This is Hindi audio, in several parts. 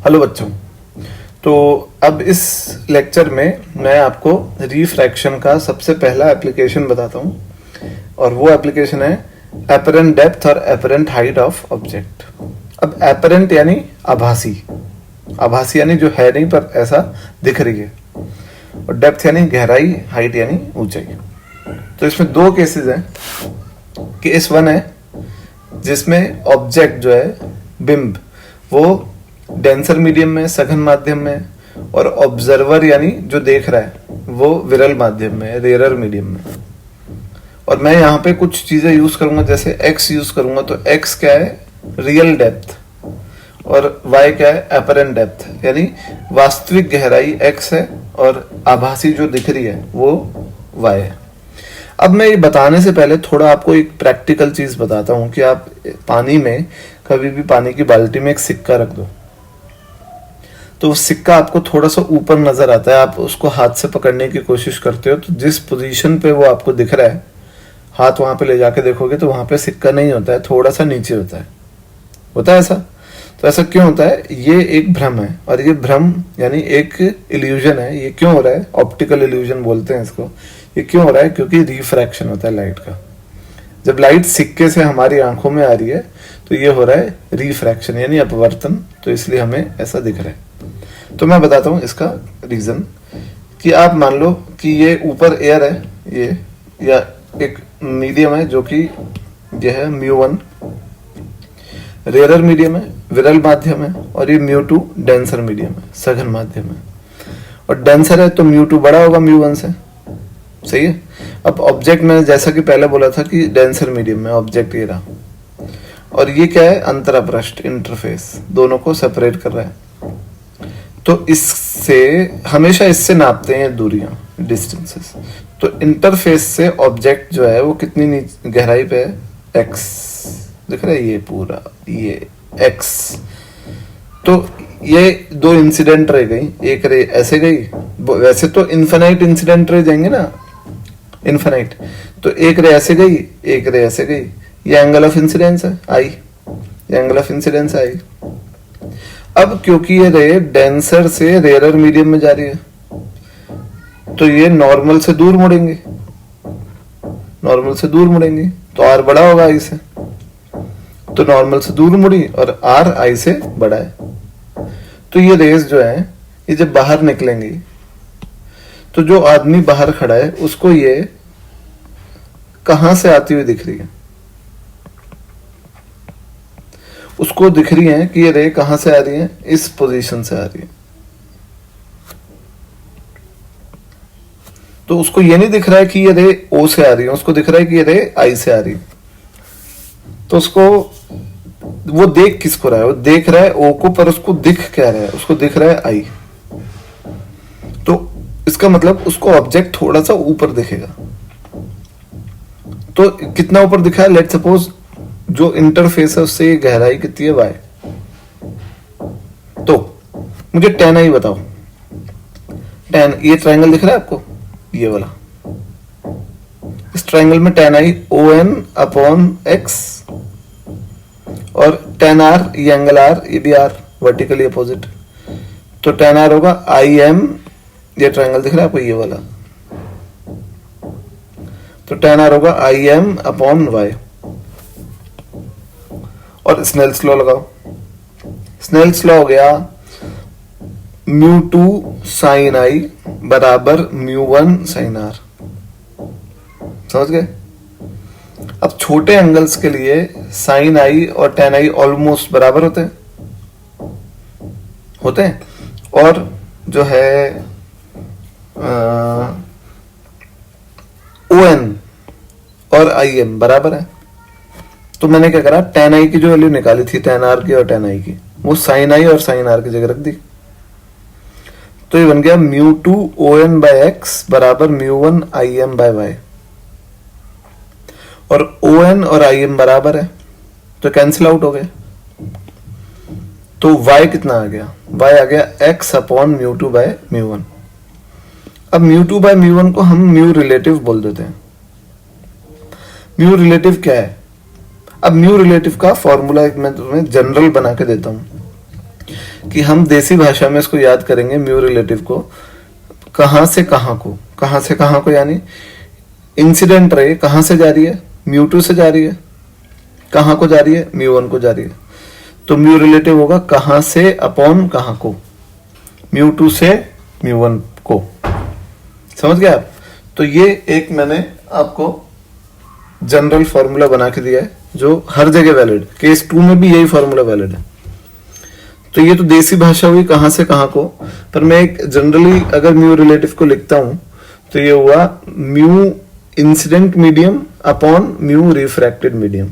हेलो बच्चों। तो अब इस लेक्चर में मैं आपको रिफ्रैक्शन का सबसे पहला एप्लीकेशन बताता हूँ और वो एप्लीकेशन है एपरेंट डेप्थ और एपरेंट हाइट ऑफ ऑब्जेक्ट। अब एपरेंट यानी आभासी, आभासी यानी जो है नहीं पर ऐसा दिख रही है, और डेप्थ यानी गहराई, हाइट यानी ऊंचाई। तो इसमें दो केसेस हैं। केस वन है जिसमें ऑब्जेक्ट जो है बिंब वो डेंसर मीडियम में, सघन माध्यम में, और ऑब्जर्वर यानी जो देख रहा है वो विरल माध्यम में, रेयरर मीडियम में। और मैं यहाँ पे कुछ चीजें यूज करूंगा, जैसे x यूज करूंगा तो x क्या है, रियल डेप्थ, और y क्या है, एपरेंट डेप्थ, यानी वास्तविक गहराई x है और आभासी जो दिख रही है वो y है। अब मैं ये बताने से पहले थोड़ा आपको एक प्रैक्टिकल चीज बताता हूँ कि आप पानी में कभी भी पानी की बाल्टी में एक सिक्का रख दो तो वो सिक्का आपको थोड़ा सा ऊपर नजर आता है, आप उसको हाथ से पकड़ने की कोशिश करते हो तो जिस पोजीशन पे वो आपको दिख रहा है, हाथ वहां पे ले जाके देखोगे तो वहां पे सिक्का नहीं होता है, थोड़ा सा नीचे होता है ऐसा। तो ऐसा क्यों होता है? ये एक भ्रम है, और ये भ्रम यानी एक इल्यूजन है। ये क्यों हो रहा है? ऑप्टिकल इल्यूजन बोलते हैं इसको। ये क्यों हो रहा है? क्योंकि रिफ्रैक्शन होता है लाइट का। जब लाइट सिक्के से हमारी आंखों में आ रही है तो ये हो रहा है रिफ्रैक्शन यानी अपवर्तन, तो इसलिए हमें ऐसा दिख रहा है। तो मैं बताता हूं इसका रीजन कि आप मान लो कि ये ऊपर एयर है, ये या एक मीडियम है जो कि ये है μ1, रेयरर मीडियम है, विरल माध्यम है, और ये μ2 डेंसर मीडियम है, सघन माध्यम है। और डेंसर है तो μ2 बड़ा होगा μ1 से, सही है। अब ऑब्जेक्ट मैंने जैसा कि पहले बोला था कि डेंसर मीडियम में ऑब्जेक्ट ये रहा, और ये क्या है, अंतरापृष्ठ, इंटरफेस, दोनों को सेपरेट कर रहा है। तो इससे हमेशा इससे नापते हैं दूरियां, डिस्टेंसेस। तो इंटरफेस से ऑब्जेक्ट जो है वो कितनी गहराई पे है, x दिख रहा है, ये पूरा ये x। तो ये दो इंसिडेंट रह गई, एक रे ऐसे गई, वैसे तो इन्फिनाइट इंसिडेंट रे जाएंगे ना, इन्फिनाइट। तो एक रे ऐसे गई, एक रे ऐसे गई, ये एंगल ऑफ इंसिडेंस है आई, ये एंगल ऑफ इंसिडेंस आई। अब क्योंकि ये रे डेंसर से रेयरर मीडियम में जा रही है तो ये नॉर्मल से दूर मुड़ेंगे, नॉर्मल से दूर मुड़ेंगे तो आर बड़ा होगा आई से, तो नॉर्मल से दूर मुड़ी और आर आई से बड़ा है। तो ये रेस जो है ये जब बाहर निकलेंगी तो जो आदमी बाहर खड़ा है उसको ये कहां से आती हुई दिख रही है, उसको दिख रही है कि ये रे कहां से आ रही है, इस पोजीशन से आ रही है। तो उसको ये नहीं दिख रहा है कि ये रे ओ से आ रही है, उसको दिख रहा है कि ये रे आई से आ रही है। तो उसको वो देख किसको रहा है, वो देख रहा है ओ को, पर उसको दिख क्या रहा है, उसको दिख रहा है आई। तो इसका मतलब उसको ऑब्जेक्ट थोड़ा सा ऊपर दिखेगा। तो कितना ऊपर दिखा है, लेट सपोज जो इंटरफेस है उससे गहराई कितनी है, y। तो मुझे tan i बताओ। tan, ये ट्रायंगल दिख रहा है आपको, ये वाला, इस ट्रायंगल में tan i on upon x, और tan r, ये एंगल r, ये भी r वर्टिकली अपोजिट, तो tan r होगा im, ये ट्रायंगल दिख रहा है आपको, ये वाला, तो tan r होगा im अपॉन y। और स्नेल्स लॉ लगाओ। स्नेल्स लॉ हो गया μ2 sin i बराबर μ1 sin r। समझ गए? अब छोटे एंगल्स के लिए sin i और tan i ऑलमोस्ट बराबर होते हैं, और जो है on और im बराबर है। तो मैंने क्या करा, tan i की जो वैल्यू निकाली थी, tan r की और tan i की, वो sin i और sin r की जगह रख दी। तो ये बन गया μ2 on by x बराबर μ1 im by y, और on और im बराबर है तो कैंसिल आउट हो गए। तो y कितना आ गया, y आ गया x अपॉन μ2 by μ1। अब μ2 by μ1 को हम म्यू रिलेटिव बोल देते हैं। म्यू रिलेटिव क्या है? अब म्यू रिलेटिव का फॉर्मूला एक मैं तुम्हें जनरल बना के देता हूं। कि हम देसी भाषा में इसको याद करेंगे म्यू रिलेटिव को, कहाँ से कहाँ को, कहाँ से कहाँ को, यानी इंसिडेंट रे कहाँ से जा रही है, म्यू2 से जा रही है, कहाँ को जा रही है, म्यू1 को जा रही है। तो म्यू रिलेटिव होगा कहाँ से अपॉन कहाँ को, म्यू2 से म्यू1 को। समझ गए आप? तो ये एक मैंने आपको जनरल फॉर्मूला बना के दिया है जो हर जगह वैलिड, केस 2 में भी यही फॉर्मूला वैलिड है। तो ये तो देसी भाषा हुई कहाँ से कहाँ को, पर मैं एक जनरली अगर म्यू रिलेटिव को लिखता हूं तो ये हुआ mu incident medium upon mu refracted medium.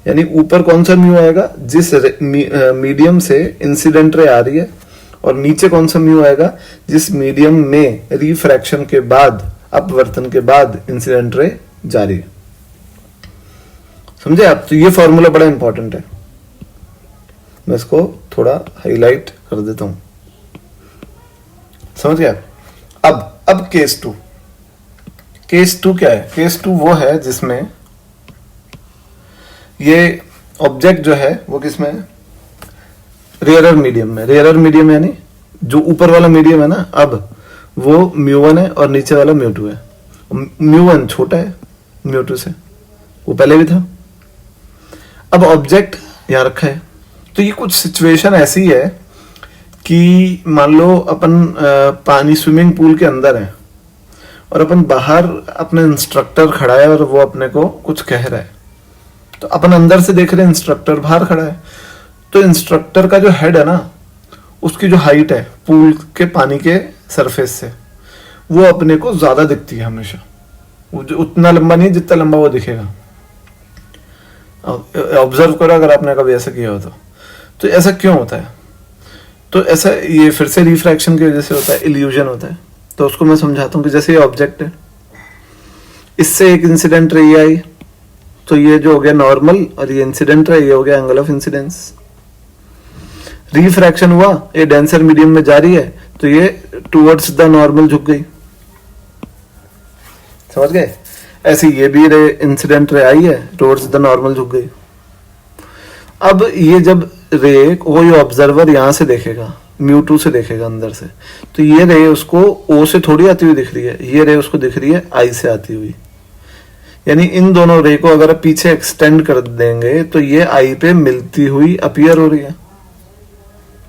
यानी ऊपर कौन सा म्यू आएगा, जिस मीडियम से इंसिडेंट रे आ रही है, और नीचे कौन सा म्यू आएगा, जिस मीडियम में रिफ्रैक्शन के बाद, अपवर्तन के बाद इंसिडेंट रे जा रही है। समझे आप? तो ये फॉर्मूला बड़ा इंपॉर्टेंट है, मैं इसको थोड़ा हाईलाइट कर देता हूं। समझ गया? अब केस 2। केस 2 क्या है? केस 2 वो है जिसमें ये ऑब्जेक्ट जो है वो किसमें है, रेयरर मीडियम में। रेयरर मीडियम यानी जो ऊपर वाला मीडियम है ना, अब वो म्यू1 है और नीचे वाला म्यू2 है। म्यू1 छोटा है म्यू2 से, वो पहले भी था। अब ऑब्जेक्ट यहां रखा है, तो ये कुछ सिचुएशन ऐसी है कि मान लो अपन पानी स्विमिंग पूल के अंदर है और अपन बाहर अपने इंस्ट्रक्टर खड़ा है और वो अपने को कुछ कह रहा है। तो अपन अंदर से देख रहे हैं, इंस्ट्रक्टर बाहर खड़ा है। तो इंस्ट्रक्टर का जो हेड है ना, उसकी जो हाइट है पूल के पानी के सरफेस से, वो अपने को ज्यादा दिखती है हमेशा। वो उतना लंबा नहीं जितना लंबा वो दिखेगा। ऑब्जर्व करो अगर आपने कभी ऐसा किया हो तो ऐसा क्यों होता है? तो ऐसा ये फिर से रिफ्रैक्शन की वजह से होता है, इल्यूजन होता है। तो उसको मैं समझाता हूँ कि जैसे ये ऑब्जेक्ट है, इससे एक इंसिडेंट रे आई, तो ये जो हो गया नॉर्मल, और ये इंसिडेंट रे, ये हो गया एंगल ऑफ इंसिडेंस। रिफ्रैक्शन हुआ, ये डेंसर मीडियम में जा रही है, तो ये टुवर्ड्स द नॉर्मल झुक गई। समझ गए? ऐसे ये भी रे इंसिडेंट रे आई है, टुवर्ड्स द नॉर्मल झुक गई। अब ये जब रे को ये ऑब्जर्वर यहां से देखेगा, म्यू2 से देखेगा अंदर से, तो ये रे उसको ओ से थोड़ी आती हुई दिख रही है, ये रे उसको दिख रही है आई से आती हुई। यानी इन दोनों रे को अगर पीछे एक्सटेंड कर देंगे तो ये आई पे मिलती हुई अपीयर हो रही है,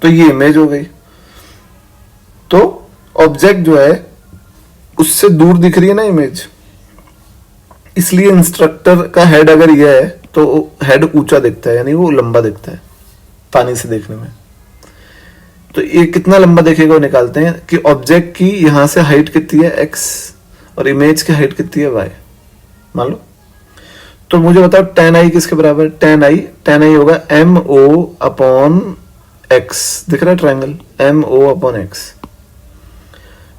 तो ये इमेज हो गई। तो ऑब्जेक्ट जो है उससे दूर दिख रही है ना इमेज, इसलिए इंस्ट्रक्टर का हेड अगर यह है तो हेड ऊंचा दिखता है, यानी वो लंबा दिखता है पानी से देखने में। तो ये कितना लंबा देखेगा वो निकालते हैं कि ऑब्जेक्ट की यहां से हाइट कितनी है x और इमेज की हाइट कितनी है y, मान लो। तो मुझे बताओ tan i किसके बराबर है? tan i होगा mo अपॉन x, दिख रहा है triangle, mo upon x।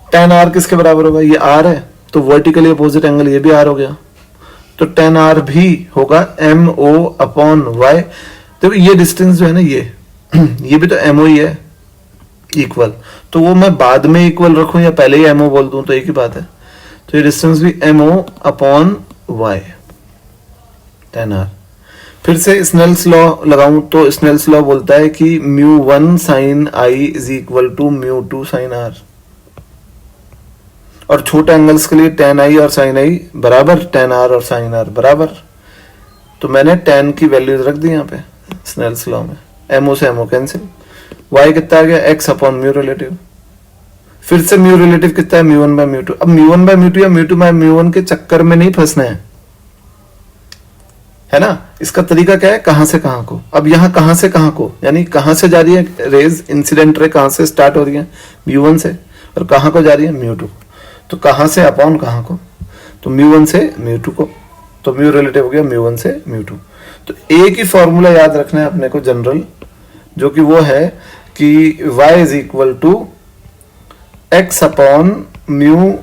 tan r किसके बराबर होगा? ये r है, तो वर्टिकली अपोजिट एंगल ये भी r हो गया, तो tan r भी होगा mo अपॉन y। देखो ये डिस्टेंस जो है ना, ये भी तो mo ही है इक्वल, तो वो मैं बाद में इक्वल रखूं या पहले ही mo बोल दूं तो एक ही बात है। तो ये डिस्टेंस भी mo upon y, tan r। फिर से स्नेल्स लॉ लगाऊं तो स्नेल्स लॉ बोलता है कि μ1 sin i is equal to μ2 sin r, और छोटे एंगल्स के लिए tan i और sin i बराबर, tan r और sin r बराबर। तो मैंने tan की वैल्यूज रख दी यहाँ पे स्नेल्स लॉ में, mo से mo कैंसिल, y कितना आ गया x अपॉन म्यू रिलेटिव। फिर से म्यू रिलेटिव कितना है? μ1 बाय μ2। अब μ1 बाय μ2 या μ2 बाय μ1 के चक्कर में नहीं फंसना है ना। इसका तरीका क्या है? कहां से कहां को। अब यहाँ कहां से कहां को, यानी कहां से जा रही है रेज, इंसिडेंट रे कहां से स्टार्ट हो रही है? μ1 से, और कहां को जा रही है? μ2। तो कहां से अपॉन कहां को? तो μ1 से μ2 को, तो म्यू रिलेटिव हो गया μ1 से μ2। तो एक ही फॉर्मूला याद रखना है अपने को जनरल, जो कि वो है कि y is equal to x upon mu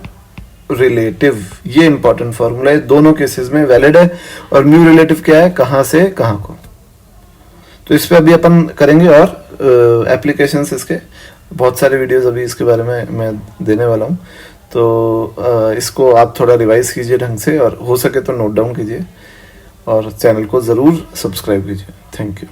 relative. ये इंपॉर्टेंट फॉर्मूला है, दोनों केसेस में वैलिड है। और म्यू रिलेटिव क्या है? कहां से कहां को। तो इस पे अभी अपन करेंगे और एप्लीकेशंस इसके बहुत सारे वीडियोस अभी इसके बारे में मैं देने वाला हूं। तो इसको आप थोड़ा रिवाइज कीजिए ढंग से, और हो सके तो नोट डाउन कीजिए, और चैनल को ज़रूर सब्सक्राइब कीजिए। Thank you.